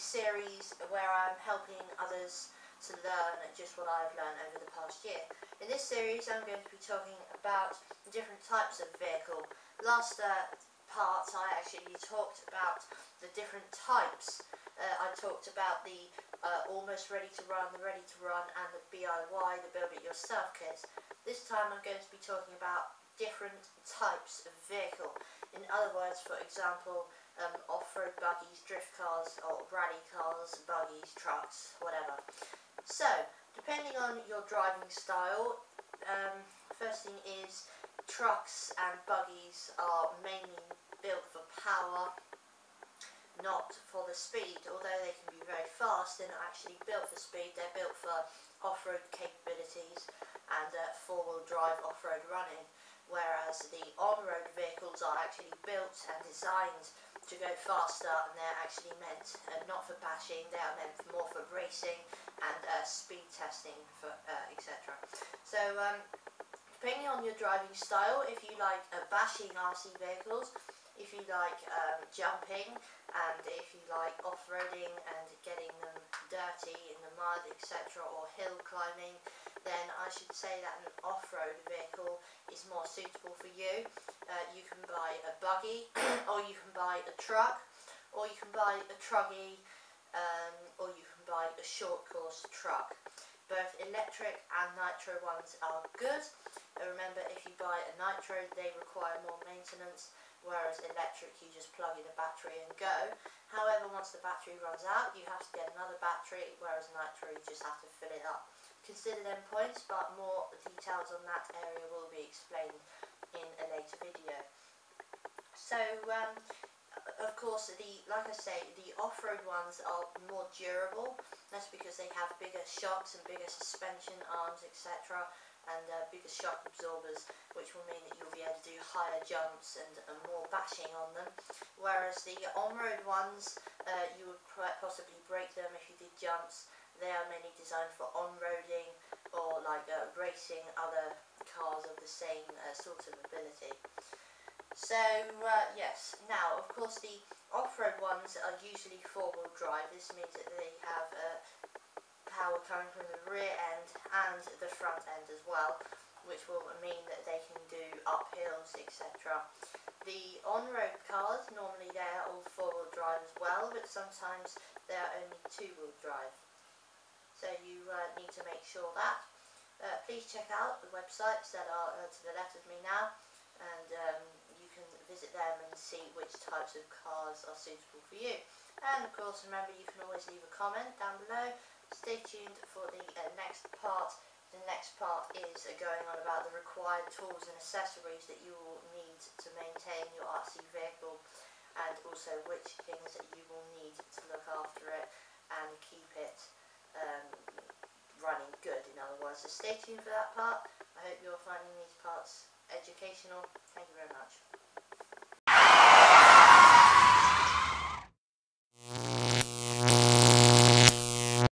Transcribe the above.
series where I'm helping others to learn just what I've learned over the past year. In this series I'm going to be talking about different types of vehicle. Last part I actually talked about the different types. I talked about the almost ready to run, the ready to run, and the DIY, the build it yourself kits. This time I'm going to be talking about different types of vehicle. In other words, for example, off-road buggies, drift cars, or rally cars, buggies, trucks, whatever. So, depending on your driving style, first thing is trucks and buggies are mainly built for power, not for the speed. Although they can be very fast, they're not actually built for speed, they're built for off-road capabilities and four-wheel drive off-road running, whereas the on-road vehicles are actually built and designed to go faster, and they're actually meant not for bashing, they are meant more for racing and speed testing, for etc. So depending on your driving style, if you like bashing RC vehicles, if you like jumping, and if you like off-roading and getting them dirty in the mud, etc., or hill climbing, then I should say that an off-road vehicle is more suitable for you. You can buy a buggy, or you can buy a truck, or you can buy a truggy, or you can buy a short course truck. Both electric and nitro ones are good. Remember, if you buy a nitro, they require more maintenance, whereas electric, you just plug in a battery and go. However, once the battery runs out, you have to get another battery, whereas nitro, you just have to fill it up. Consider them points, but more details on that area will be explained in a later video. So, of course, like I say, the off-road ones are more durable. That's because they have bigger shocks and bigger suspension arms, etc., and bigger shock absorbers, which will mean that you'll be able to do higher jumps and more bashing on them. Whereas the on-road ones, you would possibly break them if you did jumps. They are mainly designed for on-roading or like racing other cars of the same sort of ability. So yes, now of course the off-road ones are usually four-wheel drive. This means that they have power coming from the rear end and the front end as well, which will mean that they can do uphills, etc. The on-road cars, normally they are all four-wheel drive as well, but sometimes they are only two-wheel drive. So you need to make sure that. Please check out the websites that are to the left of me now, and you can visit them and see which types of cars are suitable for you. And of course, remember, you can always leave a comment down below. Stay tuned for the next part. The next part is going on about the required tools and accessories that you will need to maintain your RC vehicle, and also which things that you will need to look after it and keep it running good, in other words. So stay tuned for that part. I hope you're finding these parts educational. Thank you very much.